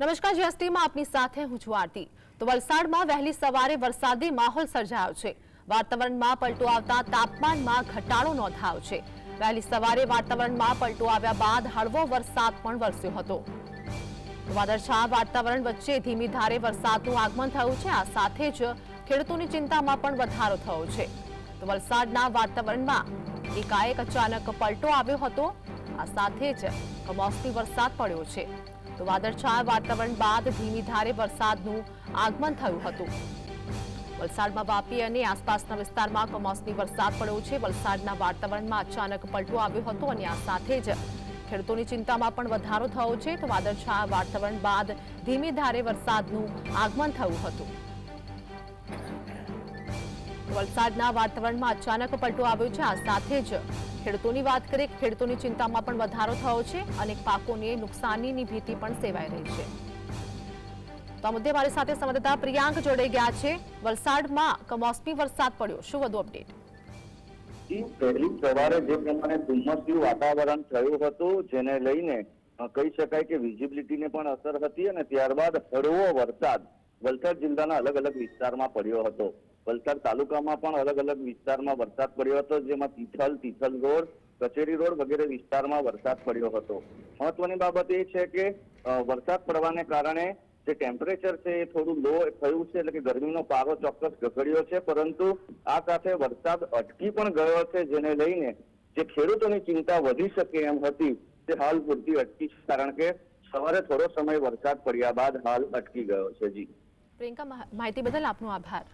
નમસ્કાર જીએસટીમાં આપની સાથે હું છું આરતી। તો વલસાડમાં વહેલી સવારે વરસાદી માહોલ સર્જાયો છે। વાતાવરણમાં પલટો આવતા તાપમાનમાં ઘટાડો નોંધાયો છે। વહેલી સવારે વાતાવરણમાં પલટો આવ્યા બાદ હળવો વરસાદ પણ વરસ્યો હતો। વાદળછાયા વાતાવરણ વચ્ચે ધીમી ધારે વરસાદનું આગમન થયું છે। આ સાથે જ ખેડૂતોની ચિંતામાં પણ વધારો થયો છે। તો વલસાડના વાતાવરણમાં એકાએક અચાનક પલટો આવ્યો હતો। આ સાથે જ કમોસમી વરસાદ પડ્યો છે। તો વાદળછાયા વાતાવરણ બાદ ધીમી ધારે વરસાદનું આગમન થયું હતું। વલસાડમાં વાપી અને આસપાસના વિસ્તારમાં કમોસમી વરસાદ પડ્યો છે। વલસાડના વાતાવરણમાં અચાનક પલટો આવ્યો હતો અને આ સાથે જ ખેડૂતોની ચિંતામાં પણ વધારો થયો છે। તો વાદળછાયા વાતાવરણ બાદ ધીમી ધારે વરસાદનું આગમન થયું હતું। વલસાડના વાતાવરણમાં અચાનક પલટો આવ્યો છે। આ સાથે જ ખેડૂતોની વાત કરીએ, ખેડૂતોની ચિંતામાં પણ વધારો થયો છે। અનેક પાકોને નુકસાનીની ભીતિ પણ સેવાઈ રહી છે। તો આ મુદ્દે મારી સાથે સંવાદદાતા પ્રિયાંક જોડાઈ ગયા છે। વલસાડમાં કમોસમી વરસાદ પડ્યો, શું વધુ અપડેટ? પહેલી સવારે જે પ્રમાણે ધુમ્મસનું વાતાવરણ થયું હતું, જેને લઈને કહી શકાય કે વિઝિબિલિટીને પણ અસર હતી અને ત્યારબાદ હળવો વરસાદ વલસાડ જિલ્લાના અલગ અલગ વિસ્તારમાં પડ્યો હતો। વલસાડ તાલુકામાં પણ અલગ અલગ વિસ્તારમાં વરસાદ પડ્યો હતો, જેમાં તિથલ રોડ, કચેરી રોડ વગેરે વિસ્તારમાં વરસાદ પડ્યો હતો। મહત્વની બાબત એ છે કે વરસાદ પડવાને કારણે જે ટેમ્પરેચર છે એ થોડું લો થયું છે, એટલે કે ગરમીનો પારો ચોક્કસ ઘટ્યો છે, પરંતુ આ સાથે વરસાદ અટકી પણ ગયો છે, જેને લઈને જે ખેડૂતોની ચિંતા વધી શકે એમ હતી તે હાલ પૂરતી અટકી છે, કારણ કે સવારે થોડો સમય વરસાદ પડ્યા બાદ હાલ અટકી ગયો છે। જી પ્રિયંકા, માહિતી બદલ આપનો આભાર।